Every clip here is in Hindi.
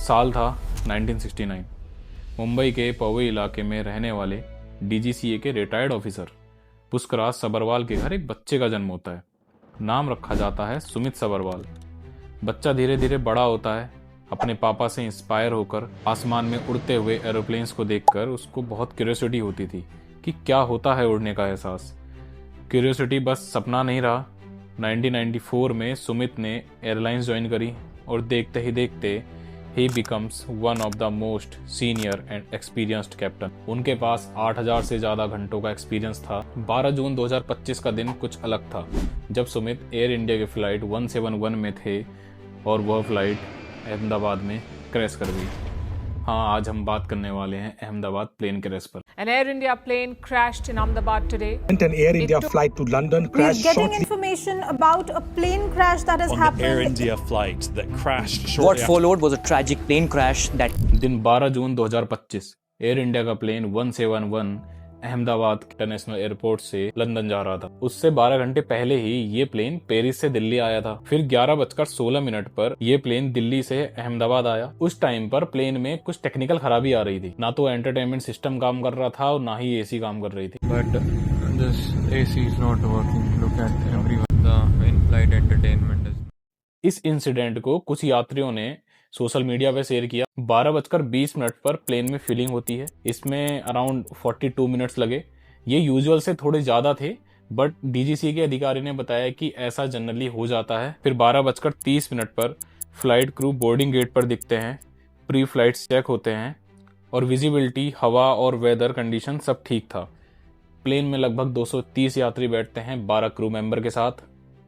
साल था 1969। मुंबई के पवई इलाके में रहने वाले डीजीसीए के रिटायर्ड ऑफिसर पुष्कराज सबरवाल के घर एक बच्चे का जन्म होता है। नाम रखा जाता है सुमित सबरवाल। बच्चा धीरे धीरे बड़ा होता है। अपने पापा से इंस्पायर होकर आसमान में उड़ते हुए एरोप्लेन्स को देखकर उसको बहुत क्यूरियोसिटी होती थी कि क्या होता है उड़ने का एहसास। क्यूरियोसिटी बस सपना नहीं रहा। 1994 में सुमित ने एयरलाइंस ज्वाइन करी और देखते ही देखते ही becomes one of the most senior and experienced captain. उनके पास 8000 से ज़्यादा घंटों का एक्सपीरियंस था। 12 जून 2025 का दिन कुछ अलग था जब सुमित एयर इंडिया की फ़्लाइट 171 में थे और वह फ़्लाइट अहमदाबाद में क्रैश कर गई। हाँ, आज हम बात करने वाले हैं अहमदाबाद प्लेन क्रैश पर। An Air India plane crashed in Ahmedabad today. An Air India flight to London crashed We're getting shortly. information about a plane crash that has on happened. the Air India flight that crashed shortly What followed was a tragic plane crash that दिन 12 जून 2025 एयर इंडिया का प्लेन 171 अहमदाबाद इंटरनेशनल एयरपोर्ट से लंदन जा रहा था। उससे 12 घंटे पहले ही ये प्लेन पेरिस से दिल्ली आया था। फिर 11:16 पर ये प्लेन दिल्ली से अहमदाबाद आया। उस टाइम पर प्लेन में कुछ टेक्निकल खराबी आ रही थी। ना तो एंटरटेनमेंट सिस्टम काम कर रहा था और ना ही एसी काम कर रही थी। But this AC is not working. Look at everyone. The in-flight entertainment is. इस इंसिडेंट को कुछ यात्रियों ने सोशल मीडिया पे शेयर किया। 12:20 पर प्लेन में फिलिंग होती है। इसमें अराउंड 42 मिनट्स लगे। ये यूजुअल से थोड़े ज़्यादा थे, बट डीजीसी के अधिकारी ने बताया कि ऐसा जनरली हो जाता है। फिर 12:30 पर फ्लाइट क्रू बोर्डिंग गेट पर दिखते हैं। प्री फ्लाइट्स चेक होते हैं और विजिबिलिटी, हवा और वेदर कंडीशन सब ठीक था। प्लेन में लगभग 230 यात्री बैठते हैं 12 क्रू मेंबर के साथ।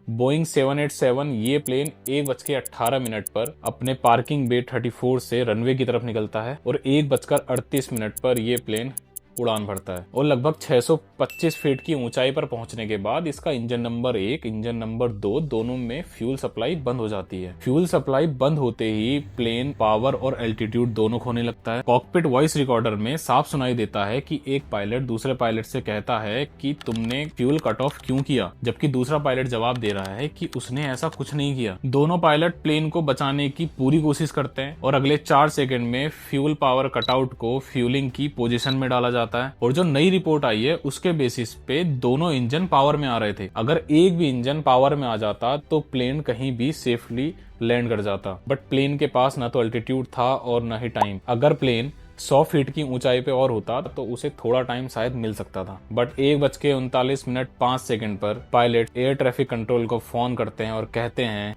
बोइंग 787 ये प्लेन 1:18 पर अपने पार्किंग बे 34 से रनवे की तरफ निकलता है और 1:38 पर ये प्लेन उड़ान भरता है और लगभग 625 फीट की ऊंचाई पर पहुंचने के बाद इसका इंजन नंबर 1, इंजन नंबर 2 दोनों में फ्यूल सप्लाई बंद हो जाती है। फ्यूल सप्लाई बंद होते ही प्लेन पावर और एल्टीट्यूड दोनों खोने लगता है। कॉकपिट वॉइस रिकॉर्डर में साफ सुनाई देता है कि एक पायलट दूसरे पायलट से कहता है कि तुमने फ्यूल कट ऑफ क्यों किया, जबकि दूसरा पायलट जवाब दे रहा है कि उसने ऐसा कुछ नहीं किया। दोनों पायलट प्लेन को बचाने की पूरी कोशिश करते हैं और अगले 4 सेकंड में फ्यूल पावर कटआउट को फ्यूलिंग की पोजीशन में डाला जाता है। और जो नई रिपोर्ट आई है उसके बेसिस पे दोनों इंजन पावर में आ रहे थे। अगर एक भी इंजन पावर में आ जाता तो प्लेन कहीं भी सेफली लैंड कर जाता, बट प्लेन के पास ना तो अल्टीट्यूड था और ना ही टाइम। अगर प्लेन 100 फीट की ऊंचाई पे और होता तो उसे थोड़ा टाइम शायद मिल सकता था। बट 1:39:05 पर पायलट एयर ट्रैफिक कंट्रोल को फोन करते हैं और कहते हैं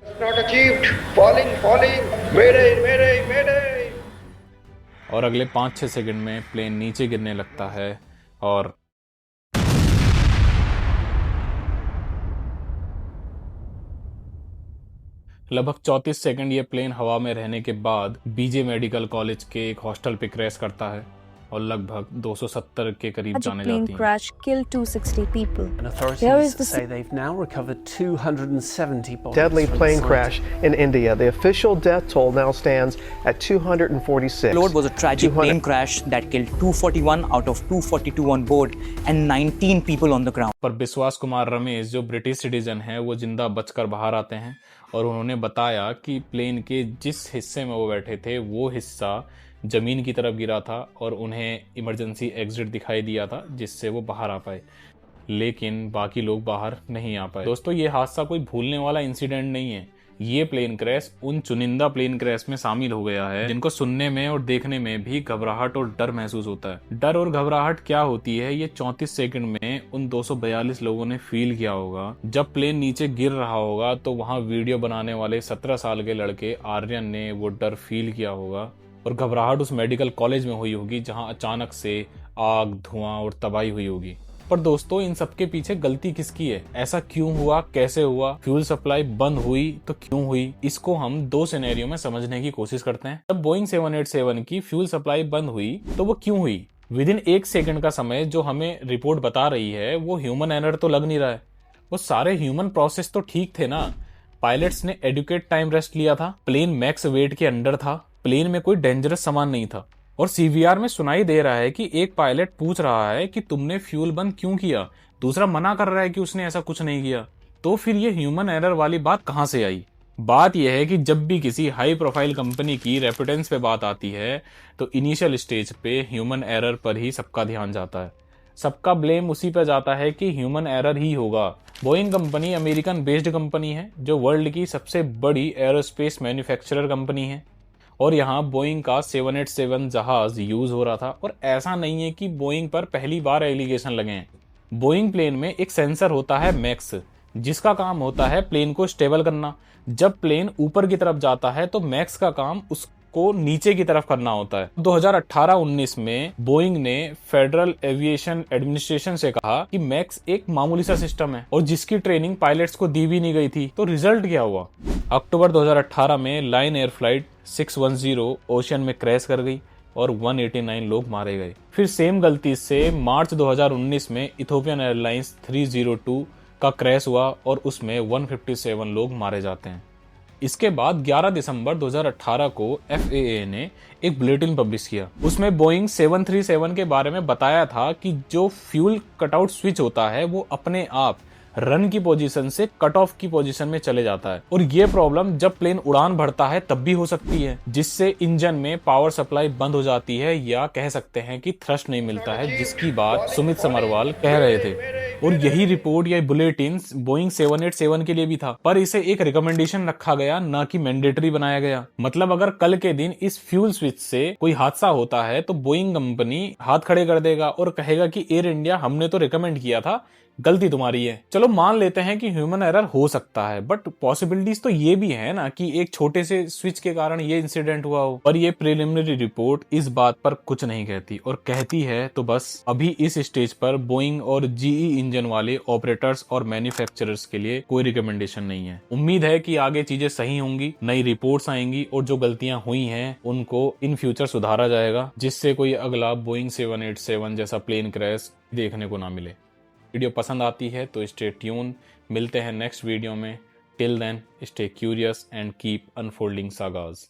और अगले 5-6 सेकंड में प्लेन नीचे गिरने लगता है और लगभग 34 सेकंड ये प्लेन हवा में रहने के बाद बीजे मेडिकल कॉलेज के एक हॉस्टल पे क्रैश करता है और लगभग 270 के करीब जाने plane जाती हैं। crash killed 260 people. And Here authorities is the say they've now recovered 270 bodies. Deadly from the plane site. crash in India. The official death toll now stands at 246. followed was a tragic 200 plane crash that killed 241 out of 242 on board and 19 people on the ground. पर विश्वास कुमार रमेश जो ब्रिटिश सिटीजन हैं वो जिंदा बचकर बाहर आते हैं और उन्होंने बताया कि प्लेन के जिस हिस्से में वो बैठे थे वो हिस्सा जमीन की तरफ गिरा था और उन्हें इमरजेंसी एग्जिट दिखाई दिया था जिससे वो बाहर आ पाए, लेकिन बाकी लोग बाहर नहीं आ पाए। दोस्तों, ये हादसा कोई भूलने वाला इंसिडेंट नहीं है। ये प्लेन क्रैश उन चुनिंदा प्लेन क्रैश में शामिल हो गया है जिनको सुनने में और देखने में भी घबराहट और डर महसूस होता है। डर और घबराहट क्या होती है ये 34 सेकंड में उन 242 लोगों ने फील किया होगा। जब प्लेन नीचे गिर रहा होगा तो वहां वीडियो बनाने वाले 17 साल के लड़के आर्यन ने वो डर फील किया होगा और घबराहट उस मेडिकल कॉलेज में हुई होगी जहां अचानक से आग, धुआं और तबाही हुई होगी। पर दोस्तों, इन सबके पीछे गलती किसकी है? ऐसा क्यों हुआ, कैसे हुआ, फ्यूल सप्लाई बंद हुई तो क्यों हुई? इसको हम 2 सिनेरियो में समझने की कोशिश करते हैं। जब बोइंग 787 की फ्यूल सप्लाई बंद हुई तो वो क्यों हुई? विद इन 1 सेकंड का समय जो हमें रिपोर्ट बता रही है वो ह्यूमन एरर तो लग नहीं रहा है। वो सारे ह्यूमन प्रोसेस तो ठीक थे ना। पायलट्स ने एडुकेट टाइम रेस्ट लिया था, प्लेन मैक्स वेट के अंडर था, प्लेन में कोई डेंजरस सामान नहीं था और सीवीआर में सुनाई दे रहा है कि एक पायलट पूछ रहा है कि तुमने फ्यूल बंद क्यों किया, दूसरा मना कर रहा है कि उसने ऐसा कुछ नहीं किया। तो फिर ये ह्यूमन एरर वाली बात कहां से आई? बात यह है कि जब भी किसी हाई प्रोफाइल कंपनी की रेपुटेंस पे बात आती है तो इनिशियल स्टेज पे ह्यूमन एरर पर ही सबका ध्यान जाता है। सबका ब्लेम उसी पे जाता है कि ह्यूमन एरर ही होगा। Boeing company American based company है जो वर्ल्ड की सबसे बड़ी एरोस्पेस मैन्युफैक्चरर कंपनी है और यहाँ बोइंग का 787 जहाज यूज हो रहा था। और ऐसा नहीं है कि बोइंग पर पहली बार एलिगेशन लगे हैं। बोइंग प्लेन में एक सेंसर होता है मैक्स, जिसका काम होता है प्लेन को स्टेबल करना। जब प्लेन ऊपर की तरफ जाता है तो मैक्स का काम उसको नीचे की तरफ करना होता है। 2018-19 में बोइंग ने फेडरल एविएशन एडमिनिस्ट्रेशन से कहा कि मैक्स एक मामूली सा सिस्टम है और जिसकी ट्रेनिंग पायलट्स को दी भी नहीं गई थी। तो रिजल्ट क्या हुआ? अक्टूबर 2018 में लाइन एयर फ्लाइट 610 ओशन में क्रैश कर गई और 189 लोग मारे गए। फिर सेम गलती से मार्च 2019 में इथोपियन एयरलाइंस 302 का क्रैश हुआ और उसमें 157 लोग मारे जाते हैं। इसके बाद 11 दिसंबर 2018 को FAA ने एक बुलेटिन पब्लिश किया। उसमें बोइंग 737 के बारे में बताया था कि जो फ्यूल कटआउट स्विच होता है वो अपने आप रन की पोजीशन से कट ऑफ की पोजीशन में चले जाता है और ये प्रॉब्लम जब प्लेन उड़ान भरता है तब भी हो सकती है, जिससे इंजन में पावर सप्लाई बंद हो जाती है या कह सकते हैं कि थ्रस्ट नहीं मिलता है, जिसकी बात सुमित समरवाल कह रहे थे। और यही रिपोर्ट या बुलेटिन बोइंग 787 के लिए भी था, पर इसे एक रिकमेंडेशन रखा गया, ना कि मैंडेटरी बनाया गया। मतलब अगर कल के दिन इस फ्यूल स्विच से कोई हादसा होता है तो बोइंग कंपनी हाथ खड़े कर देगा और कहेगा कि एयर इंडिया हमने तो रिकमेंड किया था, गलती तुम्हारी है। चलो मान लेते हैं कि ह्यूमन एरर हो सकता है, बट पॉसिबिलिटीज तो ये भी है ना कि एक छोटे से स्विच के कारण ये इंसिडेंट हुआ हो। पर ये प्रिलिमिनरी रिपोर्ट इस बात पर कुछ नहीं कहती, और कहती है तो बस अभी इस स्टेज पर बोइंग और GE इंजन वाले ऑपरेटर्स और मैन्युफैक्चरर्स के लिए कोई रिकमेंडेशन नहीं है। उम्मीद है कि आगे चीजें सही होंगी, नई रिपोर्ट्स आएंगी और जो गलतियां हुई हैं उनको इन फ्यूचर सुधारा जाएगा, जिससे कोई अगला बोइंग 787 जैसा प्लेन क्रैश देखने को ना मिले। वीडियो पसंद आती है तो स्टे ट्यून, मिलते हैं नेक्स्ट वीडियो में। Till then stay curious and keep unfolding sagas.